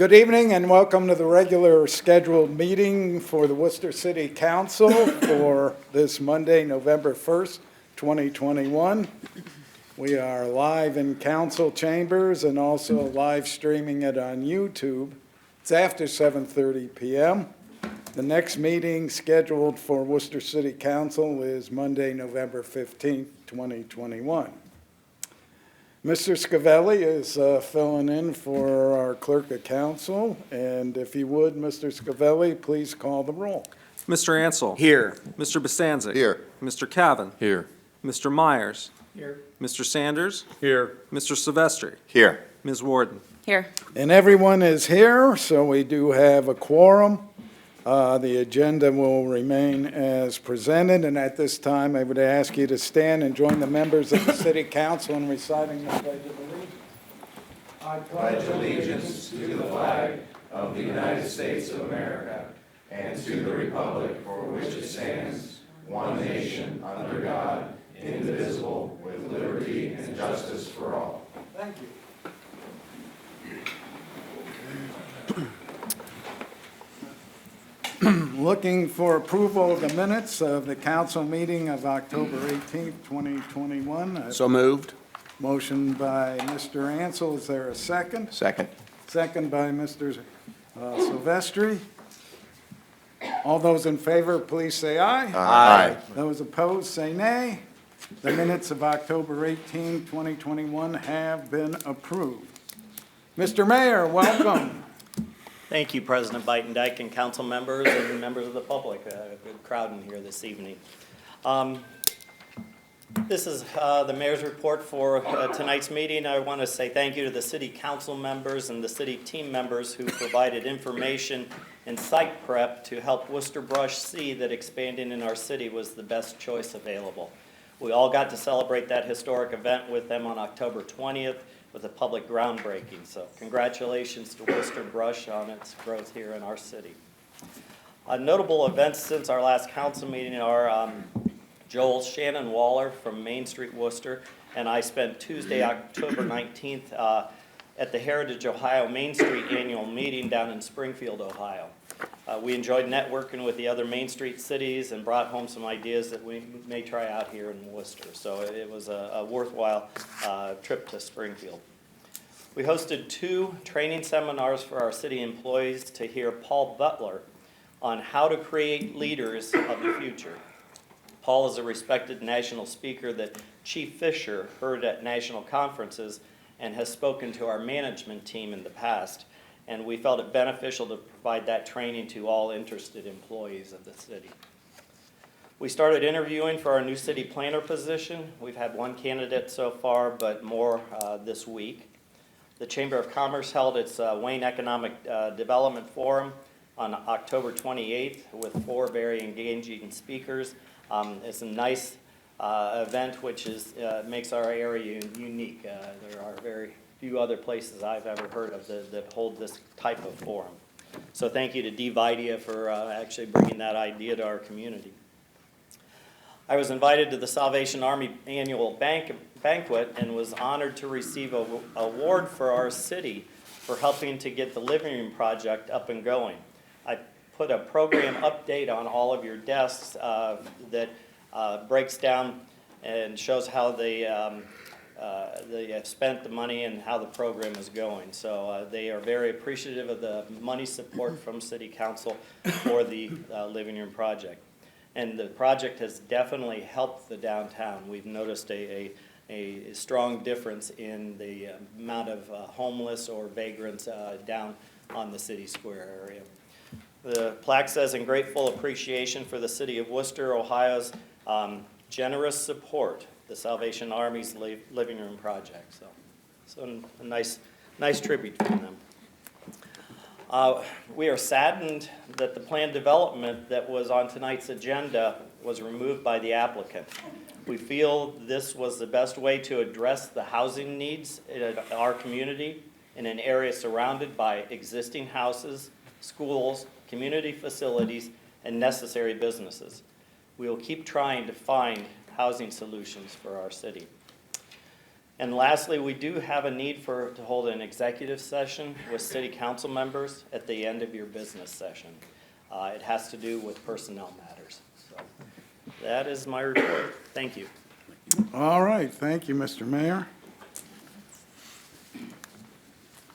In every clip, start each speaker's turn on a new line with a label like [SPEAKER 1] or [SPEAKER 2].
[SPEAKER 1] Good evening and welcome to the regular scheduled meeting for the Wooster City Council for this Monday, November 1st, 2021. We are live in council chambers and also live streaming it on YouTube. It's after 7:30 p.m. The next meeting scheduled for Wooster City Council is Monday, November 15th, 2021. Mr. Scavelli is filling in for our clerk of council, and if you would, Mr. Scavelli, please call the roll.
[SPEAKER 2] Mr. Ansel.
[SPEAKER 3] Here.
[SPEAKER 2] Mr. Bostancic.
[SPEAKER 3] Here.
[SPEAKER 2] Mr. Cavan.
[SPEAKER 3] Here.
[SPEAKER 2] Mr. Myers.
[SPEAKER 3] Here.
[SPEAKER 2] Mr. Sanders.
[SPEAKER 3] Here.
[SPEAKER 2] Mr. Silvestri.
[SPEAKER 3] Here.
[SPEAKER 2] Ms. Warden.
[SPEAKER 4] Here.
[SPEAKER 1] And everyone is here, so we do have a quorum. The agenda will remain as presented, and at this time, I would ask you to stand and join the members of the City Council in reciting the Pledge of Allegiance. I
[SPEAKER 5] pledge allegiance to the flag of the United States of America and to the republic for which it stands, one nation, under God, indivisible, with liberty and justice for all.
[SPEAKER 1] Thank you. Looking for approval of the minutes of the council meeting of October 18th, 2021.
[SPEAKER 3] So moved.
[SPEAKER 1] Motion by Mr. Ansel. Is there a second?
[SPEAKER 3] Second.
[SPEAKER 1] Second by Mr. Silvestri. All those in favor, please say aye.
[SPEAKER 3] Aye.
[SPEAKER 1] Those opposed, say nay. The minutes of October 18, 2021 have been approved. Mr. Mayor, welcome.
[SPEAKER 6] Thank you, President Bytendijk and council members and members of the public. A good crowd in here this evening. This is the mayor's report for tonight's meeting. I want to say thank you to the city council members and the city team members who provided information and site prep to help Wooster Brush see that expanding in our city was the best choice available. We all got to celebrate that historic event with them on October 20th. With a public groundbreaking. So congratulations to Wooster Brush on its growth here in our city. Notable events since our last council meeting are Joel Shannon Waller from Main Street, Wooster, and I spent Tuesday, October 19th at the Heritage Ohio Main Street annual meeting down in Springfield, Ohio. We enjoyed networking with the other Main Street cities and brought home some ideas that we may try out here in Wooster. So it was a worthwhile trip to Springfield. We hosted 2 training seminars for our city employees to hear Paul Butler on how to create leaders of the future. Paul is a respected national speaker that Chief Fisher heard at national conferences and has spoken to our management team in the past. And we felt it beneficial to provide that training to all interested employees of the city. We started interviewing for our new city planner position. We've had 1 candidate so far, but more this week. The Chamber of Commerce held its Wayne Economic Development Forum on October 28th with 4 very engaging speakers. It's a nice event which makes our area unique. There are very few other places I've ever heard of that hold this type of forum. So thank you to Dee Vidia for actually bringing that idea to our community. I was invited to the Salvation Army annual banquet and was honored to receive an award for our city for helping to get the living room project up and going. I put a program update on all of your desks that breaks down and shows how they have spent the money and how the program is going. So they are very appreciative of the money support from City Council for the living room project. And the project has definitely helped the downtown. We've noticed a strong difference in the amount of homeless or vagrants down on the city square area. The plaque says, "In grateful appreciation for the city of Wooster, Ohio's generous support, the Salvation Army's living room project." So a nice tribute from them. We are saddened that the planned development that was on tonight's agenda was removed by the applicant. We feel this was the best way to address the housing needs in our community in an area surrounded by existing houses, schools, community facilities, and necessary businesses. We will keep trying to find housing solutions for our city. And lastly, we do have a need to hold an executive session with city council members at the end of your business session. It has to do with personnel matters. So that is my report. Thank you.
[SPEAKER 1] All right, thank you, Mr. Mayor.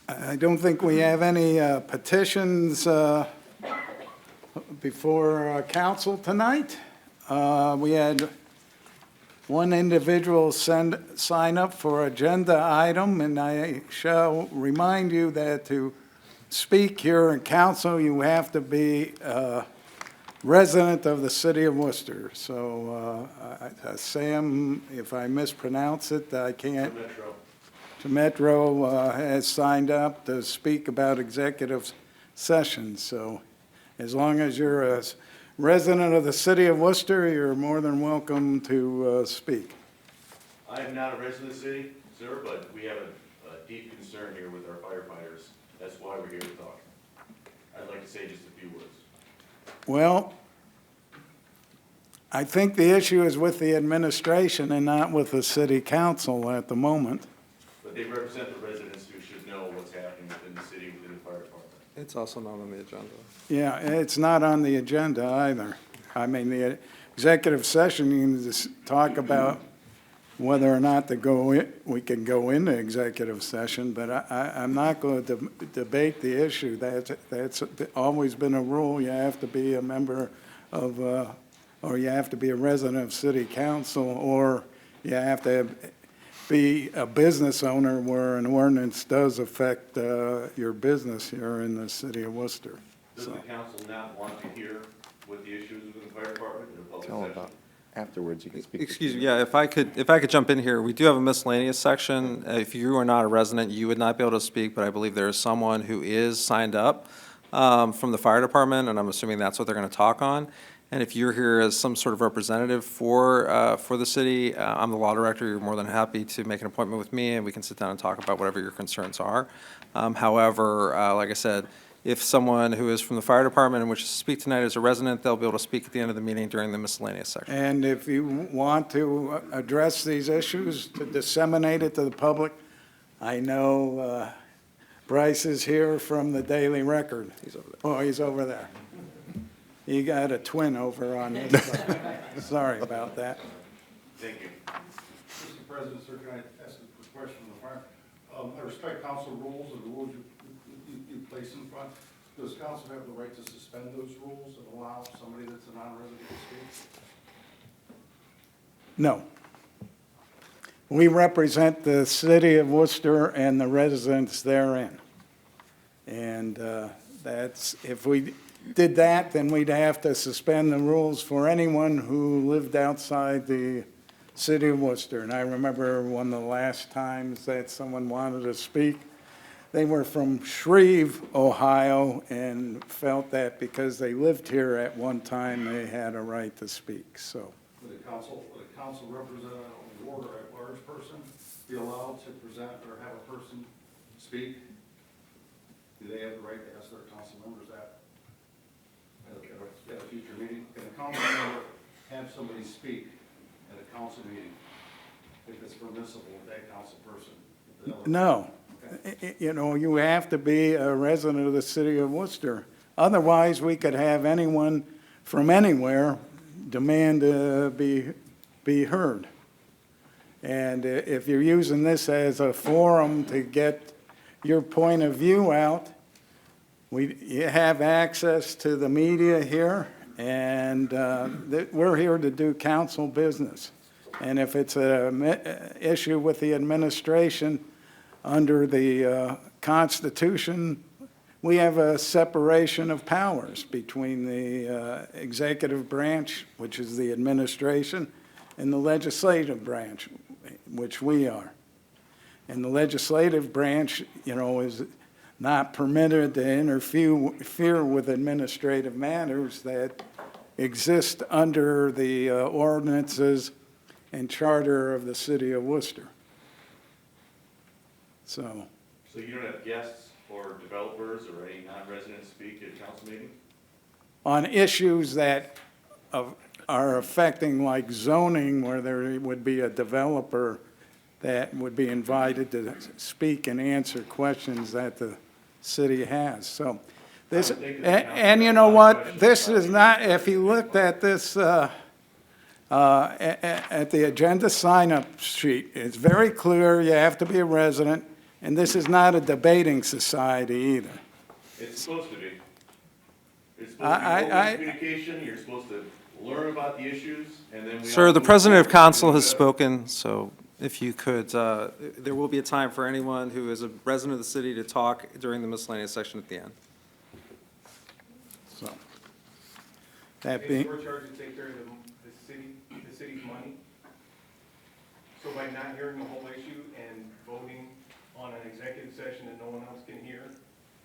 [SPEAKER 1] I don't think we have any petitions before council tonight. We had one individual sign up for agenda item, and I shall remind you that to speak here in council, you have to be a resident of the city of Worcester. So Sam, if I mispronounce it, I can't. Metro has signed up to speak about executive sessions. So as long as you're a resident of the city of Worcester, you're more than welcome to speak.
[SPEAKER 3] I am not a resident of the city, sir, but we have a deep concern here with our firefighters. That's why we're here to talk. I'd like to say just a few words.
[SPEAKER 1] Well, I think the issue is with the administration and not with the city council at the moment.
[SPEAKER 3] But they represent the residents who should know what's happening within the city, within the fire department.
[SPEAKER 2] It's also not on the agenda.
[SPEAKER 1] Yeah, it's not on the agenda either. I mean, the executive session, you can just talk about whether or not we can go into executive session, but I'm not going to debate the issue. That's always been a rule. You have to be a member of, or you have to be a resident of city council, or you have to be a business owner where an ordinance does affect your business here in the city of Worcester.
[SPEAKER 3] Does the council not want to hear what the issues within the fire department in a public
[SPEAKER 5] Tell them
[SPEAKER 3] session?
[SPEAKER 5] about, afterwards you can speak.
[SPEAKER 2] Excuse me, yeah, if I could jump in here, we do have a miscellaneous section. If you are not a resident, you would not be able to speak, but I believe there is someone who is signed up from the fire department, and I'm assuming that's what they're going to talk on. And if you're here as some sort of representative for the city, I'm the law director, you're more than happy to make an appointment with me, and we can sit down and talk about whatever your concerns are. However, like I said, if someone who is from the fire department and wishes to speak tonight is a resident, they'll be able to speak at the end of the meeting during the miscellaneous section.
[SPEAKER 1] And if you want to address these issues, to disseminate it to the public, I know Bryce is here from the Daily Record.
[SPEAKER 2] He's over there.
[SPEAKER 1] Oh, he's over there. You got a twin over on this side. Sorry about that.
[SPEAKER 3] Thank you.
[SPEAKER 4] Mr. President, sir, can I ask a quick question from the fire? I respect council rules and the rules you place in front. Does council have the right to suspend those rules and allow somebody that's a non-resident to speak?
[SPEAKER 1] No. We represent the city of Worcester and the residents therein. And that's, if we did that, then we'd have to suspend the rules for anyone who lived outside the city of Worcester. And I remember one of the last times that someone wanted to speak, they were from Shreve, Ohio, and felt that because they lived here at one time, they had a right to speak, so.
[SPEAKER 4] Would a council representative or a large person be allowed to present or have a person speak? Do they have the right to ask their council members that at a future meeting? Can a council member have somebody speak at a council meeting if it's permissible with that council person?
[SPEAKER 1] No. You know, you have to be a resident of the city of Worcester. Otherwise, we could have anyone from anywhere demand to be heard. And if you're using this as a forum to get your point of view out, you have access to the media here, and we're here to do council business. And if it's an issue with the administration, under the Constitution, we have a separation of powers between the executive branch, which is the administration, and the legislative branch, which we are. And the legislative branch, you know, is not permitted to interfere with administrative matters that exist under the ordinances and charter of the city of Worcester. So
[SPEAKER 3] you don't have guests or developers or any non-residents speak at council meeting?
[SPEAKER 1] on issues that are affecting like zoning, where there would be a developer that would be invited to speak and answer questions that the city has. So this, and you know what? This is not, if you looked at this, at the agenda sign-up sheet, it's very clear you have to be a resident, and this is not a debating society either.
[SPEAKER 3] It's supposed to be. It's supposed to be
[SPEAKER 1] I-
[SPEAKER 3] open communication, you're supposed to learn about the issues, and then we.
[SPEAKER 2] Sir,
[SPEAKER 3] all
[SPEAKER 2] the
[SPEAKER 3] move
[SPEAKER 2] president of
[SPEAKER 3] forward.
[SPEAKER 2] council has spoken, so if you could, there will be a time for anyone who is a resident of the city to talk during the miscellaneous section at the end.
[SPEAKER 1] So, that
[SPEAKER 7] It's
[SPEAKER 1] being,
[SPEAKER 7] your charge to take care of the city's money. So by not hearing the whole issue and voting on an executive session that no one else can hear,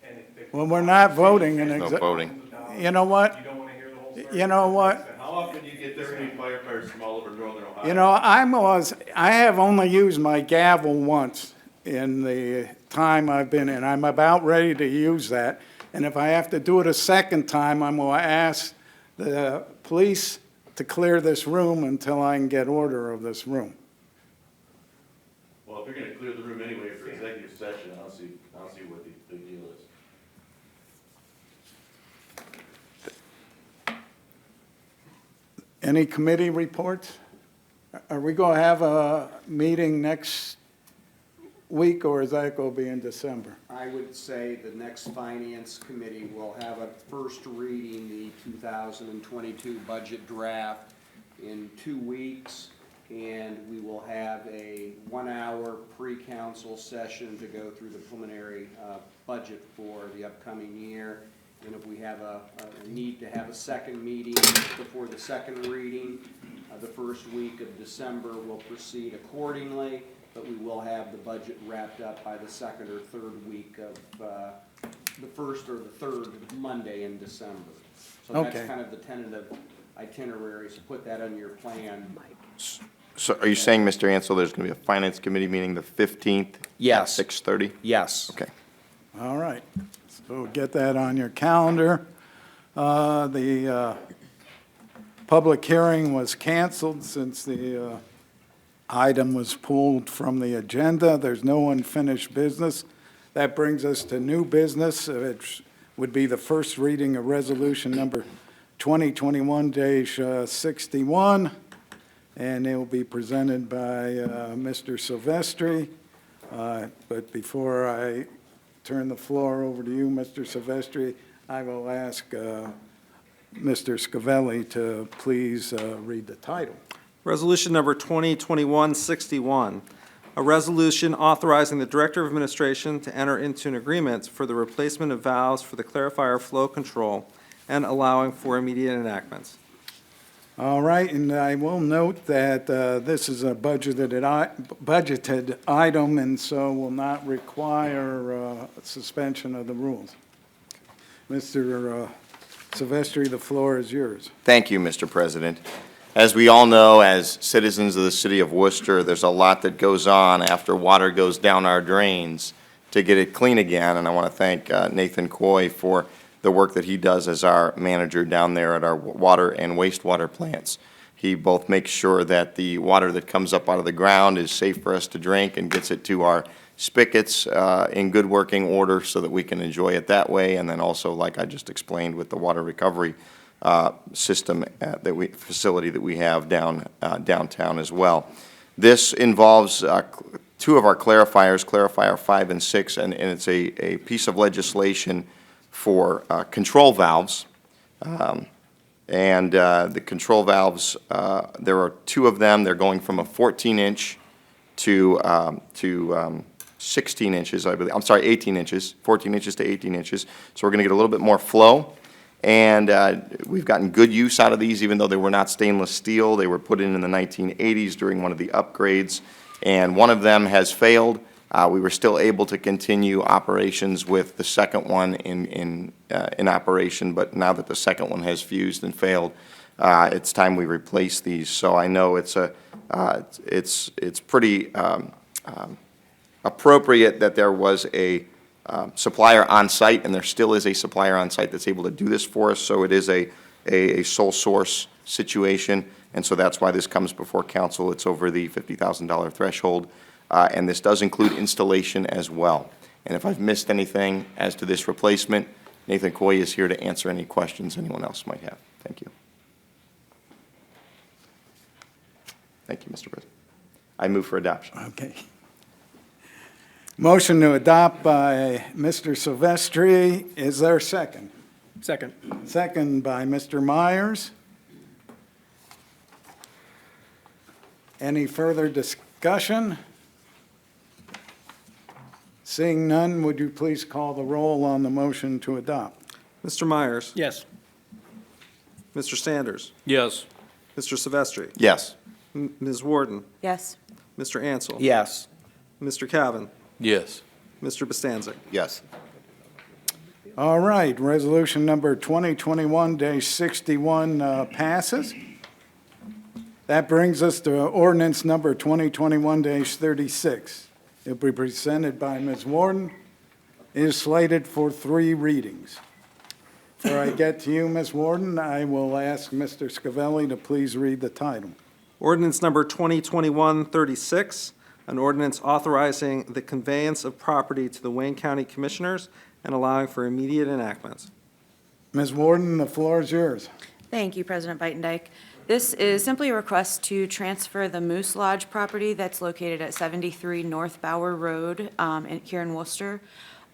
[SPEAKER 7] and if.
[SPEAKER 1] well, we're not voting in
[SPEAKER 5] No voting.
[SPEAKER 1] You know what?
[SPEAKER 7] You don't want to hear the whole story?
[SPEAKER 1] You know what?
[SPEAKER 3] How often do you get 30 firefighters from all over northern Ohio?
[SPEAKER 1] You know, I have only used my gavel once in the time I've been in. I'm about ready to use that. And if I have to do it a second time, I'm going to ask the police to clear this room until I can get order of this room.
[SPEAKER 3] Well, if you're gonna clear the room anyway for executive session, I don't see what the big deal is.
[SPEAKER 1] Any committee reports? Are we going to have a meeting next week, or is that going to be in December?
[SPEAKER 8] I would say the next finance committee will have a first reading, the 2022 budget draft in 2 weeks, and we will have a 1-hour pre-council session to go through the preliminary budget for the upcoming year. And if we have a need to have a second meeting before the second reading, the first week of December, we'll proceed accordingly, but we will have the budget wrapped up by the second or third week of the first or the third Monday in December. So
[SPEAKER 1] Okay.
[SPEAKER 8] that's kind of the tentative itinerary, so put that on your plan.
[SPEAKER 5] So are you saying, Mr. Ansel, there's going to be a finance committee meeting the 15th?
[SPEAKER 8] Yes.
[SPEAKER 5] At 6:30?
[SPEAKER 8] Yes.
[SPEAKER 5] Okay.
[SPEAKER 1] All right, so get that on your calendar. The public hearing was canceled since the item was pulled from the agenda. There's no unfinished business. That brings us to new business, which would be the first reading of resolution number 2021-61, and it will be presented by Mr. Silvestri. But before I turn the floor over to you, Mr. Silvestri, I will ask Mr. Scavelli to please read the title.
[SPEAKER 2] Resolution number 2021-61, a resolution authorizing the Director of Administration to enter into an agreement for the replacement of valves for the clarifier flow control and allowing for immediate enactment.
[SPEAKER 1] All right, and I will note that this is a budgeted item, and so will not require suspension of the rules. Mr. Silvestri, the floor is yours.
[SPEAKER 5] Thank you, Mr. President. As we all know, as citizens of the city of Worcester, there's a lot that goes on after water goes down our drains to get it clean again, and I want to thank Nathan Coy for the work that he does as our manager down there at our water and wastewater plants. He both makes sure that the water that comes up out of the ground is safe for us to drink and gets it to our spigots in good working order so that we can enjoy it that way, and then also, like I just explained, with the water recovery system facility that we have downtown as well. This involves two of our clarifiers, Clarifier 5 and 6, and it's a piece of legislation for control valves. The control valves, there are two of them. They're going from a 14-inch to 16 inches, I believe. I'm sorry, 18 inches, 14 inches to 18 inches. So we're going to get a little bit more flow. And we've gotten good use out of these, even though they were not stainless steel. They were put in the 1980s during one of the upgrades, and one of them has failed. We were still able to continue operations with the second one in operation, but now that the second one has fused and failed, it's time we replace these. So I know it's pretty appropriate that there was a supplier on site, and there still is a supplier on site that's able to do this for us. So it is a sole source situation, and so that's why this comes before council. It's over the $50,000 threshold.
[SPEAKER 9] and this does include installation as well. And if I've missed anything as to this replacement, Nathan Coy is here to answer any questions anyone else might have. Thank you. Thank you, Mr. President. I move for adoption.
[SPEAKER 1] Okay. Motion to adopt by Mr. Silvestri. Is there a second?
[SPEAKER 5] Second.
[SPEAKER 1] Second by Mr. Myers. Any further discussion? Seeing none, would you please call the roll on the motion to adopt?
[SPEAKER 2] Mr. Myers?
[SPEAKER 5] Yes.
[SPEAKER 2] Mr. Sanders?
[SPEAKER 5] Yes.
[SPEAKER 2] Mr. Silvestri?
[SPEAKER 9] Yes.
[SPEAKER 2] Ms. Warden?
[SPEAKER 10] Yes.
[SPEAKER 2] Mr. Ansel?
[SPEAKER 8] Yes.
[SPEAKER 2] Mr. Cavan?
[SPEAKER 5] Yes.
[SPEAKER 2] Mr. Bostancic?
[SPEAKER 9] Yes.
[SPEAKER 1] All right, resolution number 2021-61 passes. That brings us to ordinance number 2021-36. It'll be presented by Ms. Warden. It is slated for 3 readings. Before I get to you, Ms. Warden, I will ask Mr. Scavelli to please read the title.
[SPEAKER 2] Ordinance number 2021-36, an ordinance authorizing the conveyance of property to the Wayne County Commissioners and allowing for immediate enactment.
[SPEAKER 1] Ms. Warden, the floor is yours.
[SPEAKER 10] Thank you, President Beitendijk. This is simply a request to transfer the Moose Lodge property that's located at 73 North Bower Road here in Wooster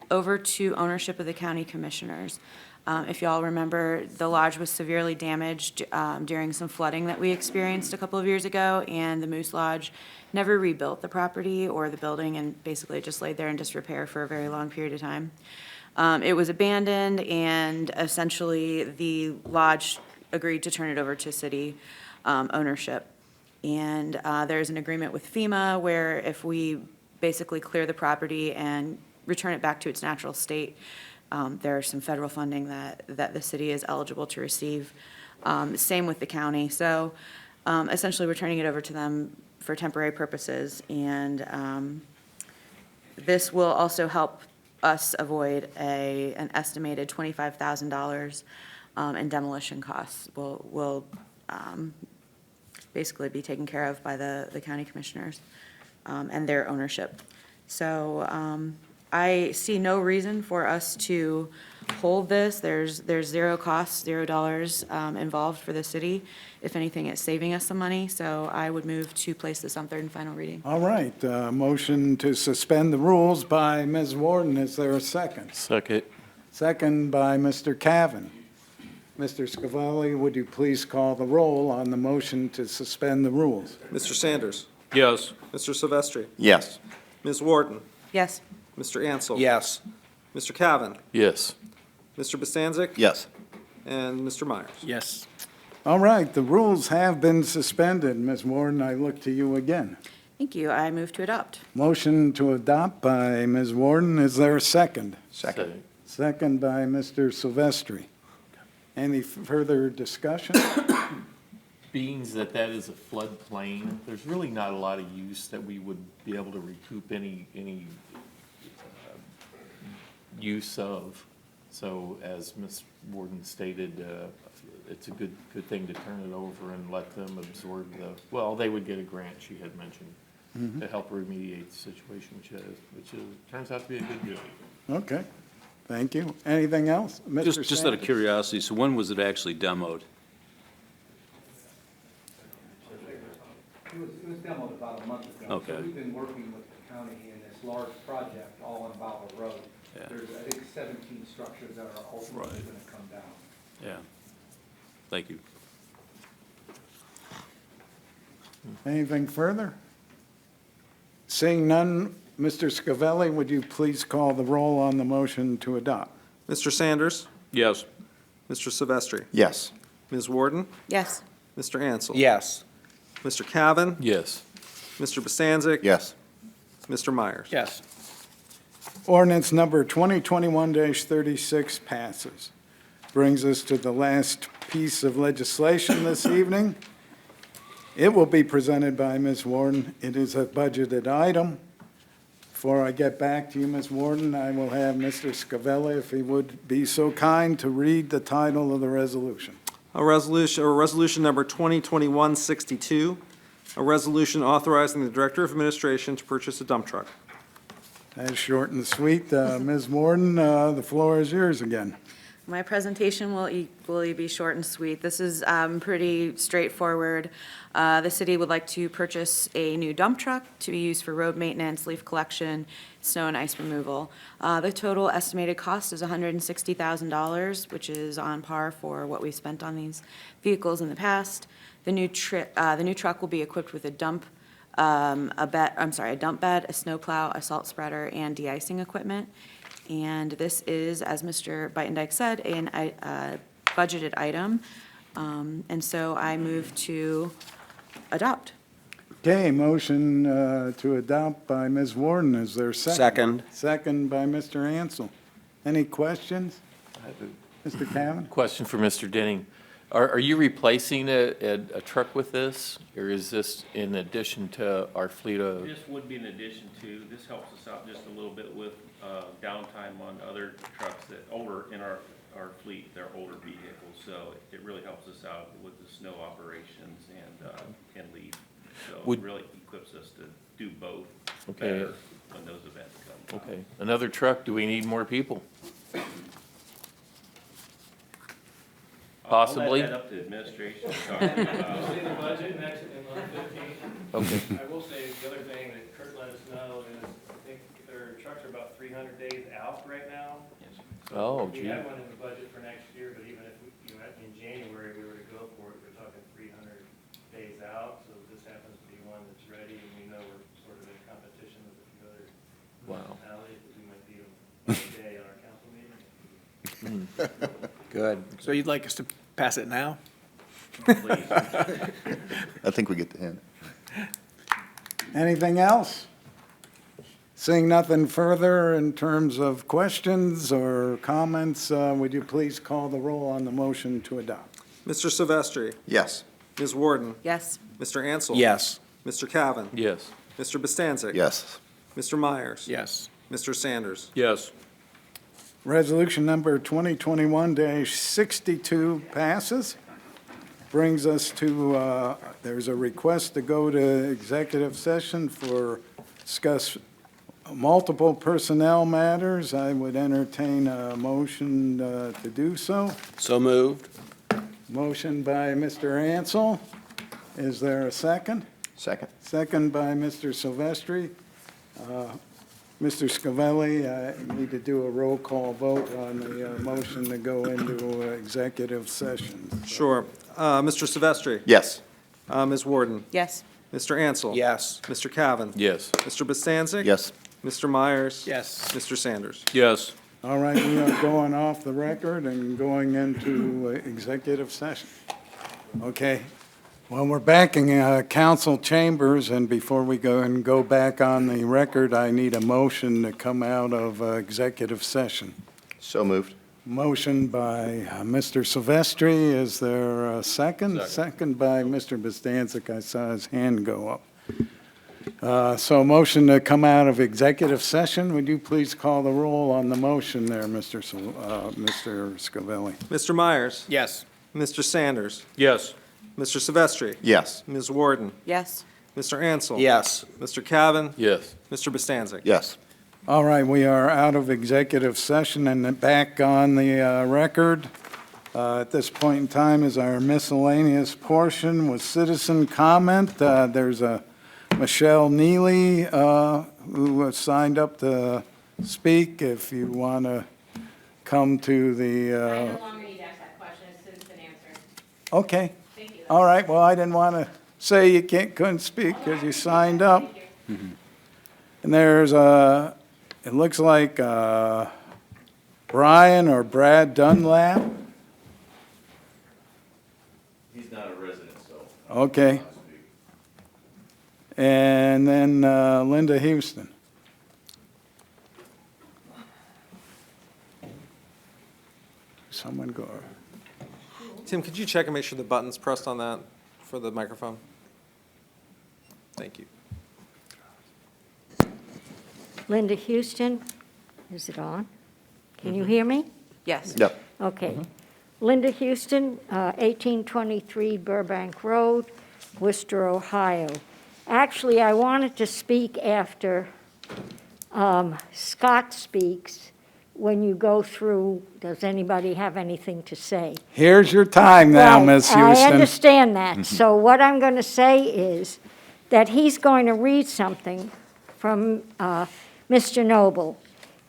[SPEAKER 10] over to ownership of the county commissioners. If y'all remember, the lodge was severely damaged during some flooding that we experienced a couple of years ago, and the Moose Lodge never rebuilt the property or the building, and basically just laid there in disrepair for a very long period of time. It was abandoned, and essentially the lodge agreed to turn it over to city ownership. And there's an agreement with FEMA where if we basically clear the property and return it back to its natural state, there are some federal funding that the city is eligible to receive. Same with the county. So essentially, we're turning it over to them for temporary purposes. And this will also help us avoid an estimated $25,000 in demolition costs. Will basically be taken care of by the county commissioners and their ownership. So I see no reason for us to hold this. There's zero cost, $0 involved for the city. If anything, it's saving us some money, so I would move to place this on third and final reading.
[SPEAKER 1] All right, motion to suspend the rules by Ms. Warden. Is there a second?
[SPEAKER 5] Second.
[SPEAKER 1] Second by Mr. Cavan. Mr. Scavelli, would you please call the roll on the motion to suspend the rules?
[SPEAKER 2] Mr. Sanders?
[SPEAKER 5] Yes.
[SPEAKER 2] Mr. Silvestri?
[SPEAKER 9] Yes.
[SPEAKER 2] Ms. Warden?
[SPEAKER 10] Yes.
[SPEAKER 2] Mr. Ansel?
[SPEAKER 8] Yes.
[SPEAKER 2] Mr. Cavan?
[SPEAKER 5] Yes.
[SPEAKER 2] Mr. Bostancic?
[SPEAKER 9] Yes.
[SPEAKER 2] And Mr. Myers?
[SPEAKER 5] Yes.
[SPEAKER 1] All right, the rules have been suspended. Ms. Warden, I look to you again.
[SPEAKER 10] Thank you. I move to adopt.
[SPEAKER 1] Motion to adopt by Ms. Warden. Is there a second?
[SPEAKER 9] Second.
[SPEAKER 1] Second by Mr. Silvestri. Any further discussion?
[SPEAKER 11] Being that is a floodplain, there's really not a lot of use that we would be able to recoup any use of. So as Ms. Warden stated, it's a good thing to turn it over and let them absorb they would get a grant, she had mentioned, to help remediate the situation, which turns out to be a good deal.
[SPEAKER 1] Okay, thank you. Anything else? Mr.
[SPEAKER 12] Just out of
[SPEAKER 1] Sanders?
[SPEAKER 12] curiosity, so when was it actually demoed?
[SPEAKER 13] It was demoed about a month ago.
[SPEAKER 12] Okay.
[SPEAKER 13] So we've been working with the county in this large project all on Bower Road.
[SPEAKER 12] Yeah.
[SPEAKER 13] There's, I think, 17 structures that are ultimately
[SPEAKER 12] Right.
[SPEAKER 13] going to come down.
[SPEAKER 12] Yeah. Thank you.
[SPEAKER 1] Anything further? Seeing none, Mr. Scavelli, would you please call the roll on the motion to adopt?
[SPEAKER 2] Mr. Sanders?
[SPEAKER 12] Yes.
[SPEAKER 2] Mr. Silvestri?
[SPEAKER 9] Yes.
[SPEAKER 2] Ms. Warden?
[SPEAKER 10] Yes.
[SPEAKER 2] Mr. Ansel?
[SPEAKER 8] Yes.
[SPEAKER 2] Mr. Cavan?
[SPEAKER 5] Yes.
[SPEAKER 2] Mr. Bostancic?
[SPEAKER 9] Yes.
[SPEAKER 2] Mr. Myers?
[SPEAKER 8] Yes.
[SPEAKER 1] Ordinance number 2021-36 passes. Brings us to the last piece of legislation this evening. It will be presented by Ms. Warden. It is a budgeted item. Before I get back to you, Ms. Warden, I will have Mr. Scavelli, if he would be so kind, to read the title of the resolution.
[SPEAKER 2] Resolution number 2021-62, A resolution authorizing the Director of Administration to purchase a dump truck.
[SPEAKER 1] That's short and sweet. Ms. Warden, the floor is yours again.
[SPEAKER 10] My presentation will equally be short and sweet. This is pretty straightforward. The city would like to purchase a new dump truck to be used for road maintenance, leaf collection, snow and ice removal. The total estimated cost is $160,000, which is on par for what we've spent on these vehicles in the past. The new truck will be equipped with a dump bed, a snowplow, a salt spreader, and de-icing equipment. And this is, as Mr. Beitendijk said, a budgeted item. And so I move to adopt.
[SPEAKER 1] Okay, motion to adopt by Ms. Warden. Is there a second?
[SPEAKER 8] Second.
[SPEAKER 1] Second by Mr. Ansel. Any questions?
[SPEAKER 11] I have a
[SPEAKER 1] Mr. Cavan?
[SPEAKER 11] question for Mr. Denning. Are you replacing a truck with this, or is this in addition to our fleet of?
[SPEAKER 14] This would be in addition to, this helps us out just a little bit with downtime on other trucks that older in our fleet, they're older vehicles. So it really helps us out with the snow operations and leaf. So it really equips us to do both better when those events come.
[SPEAKER 11] Okay, another truck, do we need more people? Possibly?
[SPEAKER 14] I'll let that up to administration. You'll see the budget next in month 15.
[SPEAKER 11] Okay.
[SPEAKER 14] I will say, the other thing that Kurt let us know is, I think their trucks are about 300 days out right now.
[SPEAKER 11] Oh,
[SPEAKER 14] We
[SPEAKER 11] gee.
[SPEAKER 14] had one in the budget for next year, but even if, in January, we were to go for it, we're talking 300 days out. So this happens to be one that's ready, and we know we're sort of in competition with a few other municipalities, that we might be a day on our council meeting.
[SPEAKER 8] Good.
[SPEAKER 13] So you'd like us to pass it now?
[SPEAKER 14] Please.
[SPEAKER 9] I think we get the hint.
[SPEAKER 1] Anything else? Seeing nothing further in terms of questions or comments, would you please call the roll on the motion to adopt?
[SPEAKER 2] Mr. Silvestri.
[SPEAKER 9] Yes.
[SPEAKER 2] Ms. Warden.
[SPEAKER 10] Yes.
[SPEAKER 2] Mr. Ansel.
[SPEAKER 8] Yes.
[SPEAKER 2] Mr. Cavan.
[SPEAKER 11] Yes.
[SPEAKER 2] Mr. Bostancic.
[SPEAKER 9] Yes.
[SPEAKER 2] Mr. Myers.
[SPEAKER 13] Yes.
[SPEAKER 2] Mr. Sanders.
[SPEAKER 11] Yes.
[SPEAKER 1] Resolution number 2021-62 passes. Brings us to, there's a request to go to executive session for discuss multiple personnel matters. I would entertain a motion to do so.
[SPEAKER 8] So moved.
[SPEAKER 1] Motion by Mr. Ansel. Is there a second?
[SPEAKER 9] Second.
[SPEAKER 1] Second by Mr. Silvestri. Mr. Scavelli, I need to do a roll call vote on the motion to go into executive session.
[SPEAKER 2] Sure. Mr. Silvestri.
[SPEAKER 9] Yes.
[SPEAKER 2] Ms. Warden.
[SPEAKER 10] Yes.
[SPEAKER 2] Mr. Ansel.
[SPEAKER 8] Yes.
[SPEAKER 2] Mr. Cavan.
[SPEAKER 11] Yes.
[SPEAKER 2] Mr. Bostancic.
[SPEAKER 9] Yes.
[SPEAKER 2] Mr. Myers.
[SPEAKER 13] Yes.
[SPEAKER 2] Mr. Sanders.
[SPEAKER 11] Yes.
[SPEAKER 1] All right, we are going off the record and going into executive session. Okay. Well, we're back in council chambers, and before we go back on the record, I need a motion to come out of executive session.
[SPEAKER 9] So moved.
[SPEAKER 1] Motion by Mr. Silvestri. Is there a second? Second by Mr. Bostancic. I saw his hand go up. So motion to come out of executive session. Would you please call the roll on the motion there, Mr. Scavelli?
[SPEAKER 2] Mr. Myers.
[SPEAKER 13] Yes.
[SPEAKER 2] Mr. Sanders.
[SPEAKER 11] Yes.
[SPEAKER 2] Mr. Silvestri.
[SPEAKER 9] Yes.
[SPEAKER 2] Ms. Warden.
[SPEAKER 10] Yes.
[SPEAKER 2] Mr. Ansel.
[SPEAKER 8] Yes.
[SPEAKER 2] Mr. Cavan.
[SPEAKER 11] Yes.
[SPEAKER 2] Mr. Bostancic.
[SPEAKER 9] Yes.
[SPEAKER 1] All right, we are out of executive session and back on the record. At this point in time is our miscellaneous portion with citizen comment. There's a Michelle Neely who has signed up to speak. If you want to come to the...
[SPEAKER 15] I no longer need to ask that question. It's been answered.
[SPEAKER 1] Okay.
[SPEAKER 15] Thank you.
[SPEAKER 1] All right, well, I didn't want to say you couldn't speak because you signed up.
[SPEAKER 15] Thank you.
[SPEAKER 1] And there's it looks like Brian or Brad Dunlap.
[SPEAKER 3] He's not a resident, so.
[SPEAKER 1] Okay. And then Linda Houston. Someone go.
[SPEAKER 2] Tim, could you check and make sure the button's pressed on that for the microphone? Thank you.
[SPEAKER 16] Linda Houston, is it on? Can you hear me?
[SPEAKER 10] Yes.
[SPEAKER 9] Yep.
[SPEAKER 16] Okay. Linda Houston, 1823 Burbank Road. Worcester, Ohio. Actually, I wanted to speak after Scott speaks. When you go through, does anybody have anything to say?
[SPEAKER 1] Here's your time now,
[SPEAKER 16] Right,
[SPEAKER 1] Ms.
[SPEAKER 16] I
[SPEAKER 1] Houston.
[SPEAKER 16] understand that. So what I'm going to say is that he's going to read something from Mr. Noble.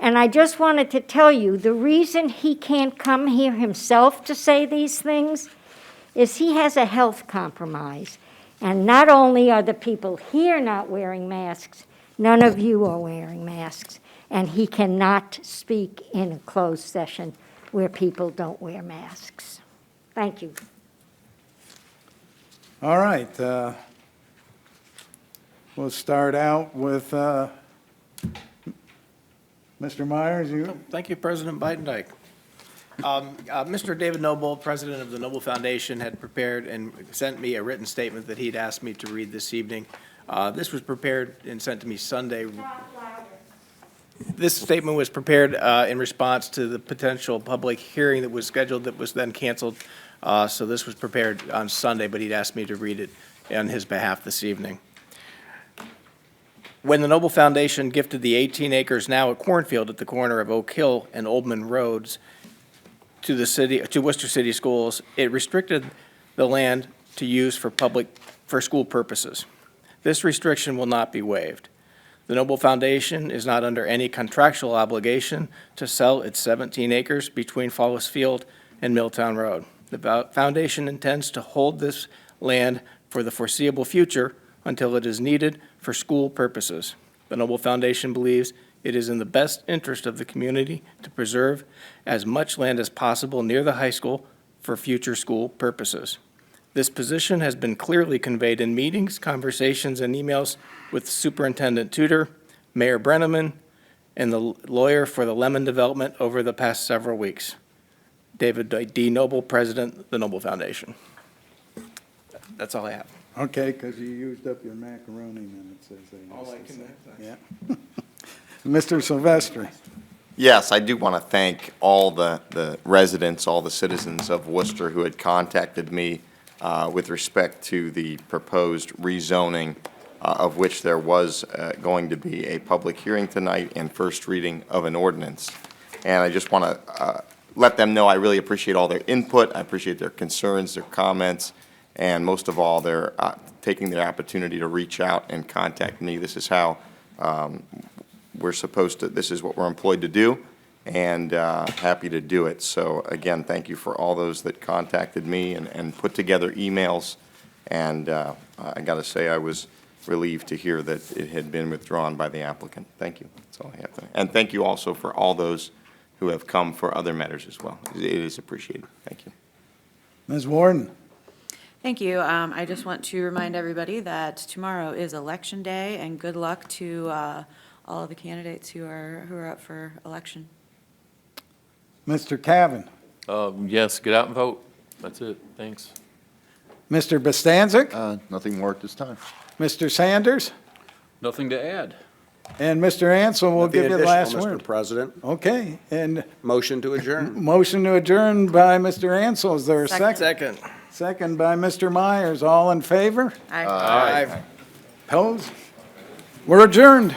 [SPEAKER 16] And I just wanted to tell you, the reason he can't come here himself to say these things is he has a health compromise. And not only are the people here not wearing masks, none of you are wearing masks. And he cannot speak in a closed session where people don't wear masks. Thank you.
[SPEAKER 1] All right. We'll start out with Mr. Myers. You.
[SPEAKER 17] Thank you, President Biden. Mr. David Noble, president of the Noble Foundation, had prepared and sent me a written statement that he'd asked me to read this evening. This was prepared and sent to me Sunday. This statement was prepared in response to the potential public hearing that was scheduled that was then canceled. So this was prepared on Sunday, but he'd asked me to read it on his behalf this evening. When the Noble Foundation gifted the 18 acres now at Cornfield at the corner of Oak Hill and Oldman Roads to the city, to Worcester City Schools, it restricted the land to use for school purposes. This restriction will not be waived. The Noble Foundation is not under any contractual obligation to sell its 17 acres between Fallis Field and Milltown Road. The foundation intends to hold this land for the foreseeable future until it is needed for school purposes. The Noble Foundation believes it is in the best interest of the community to preserve as much land as possible near the high school for future school purposes. This position has been clearly conveyed in meetings, conversations, and emails with Superintendent Tudor, Mayor Brenneman, and the lawyer for the Lemon Development over the past several weeks. David D. Noble, President, the Noble Foundation. That's all I have.
[SPEAKER 1] Okay, because you used up your macaroni minutes, as they
[SPEAKER 17] All I
[SPEAKER 1] used to
[SPEAKER 17] can
[SPEAKER 1] say.
[SPEAKER 17] add.
[SPEAKER 1] Yeah. Mr. Silvestri.
[SPEAKER 9] Yes, I do want to thank all the residents, all the citizens of Worcester who had contacted me with respect to the proposed rezoning, of which there was going to be a public hearing tonight and first reading of an ordinance. And I just want to let them know I really appreciate all their input. I appreciate their concerns, their comments, and most of all, their taking their opportunity to reach out and contact me. This is how we're supposed to, this is what we're employed to do, and happy to do it. So again, thank you for all those that contacted me and put together emails. And I got to say, I was relieved to hear that it had been withdrawn by the applicant. Thank you. That's all I have to. And thank you also for all those who have come for other matters as well. It is appreciated. Thank you.
[SPEAKER 1] Ms. Warden.
[SPEAKER 10] Thank you. I just want to remind everybody that tomorrow is Election Day, and good luck to all of the candidates who are up for election.
[SPEAKER 1] Mr. Cavan.
[SPEAKER 11] Yes, get out and vote. That's it. Thanks.
[SPEAKER 1] Mr. Bostancic.
[SPEAKER 5] Nothing more at this time.
[SPEAKER 1] Mr. Sanders.
[SPEAKER 12] Nothing to add.
[SPEAKER 1] And Mr. Ansel will give you the last
[SPEAKER 8] Additional,
[SPEAKER 1] word.
[SPEAKER 8] Mr. President.
[SPEAKER 1] Okay, and
[SPEAKER 8] Motion to adjourn.
[SPEAKER 1] motion to adjourn by Mr. Ansel. Is there a second?
[SPEAKER 17] Second.
[SPEAKER 1] Second by Mr. Myers. All in favor?
[SPEAKER 10] Aye.
[SPEAKER 17] Aye.
[SPEAKER 1] Opposed? We're adjourned.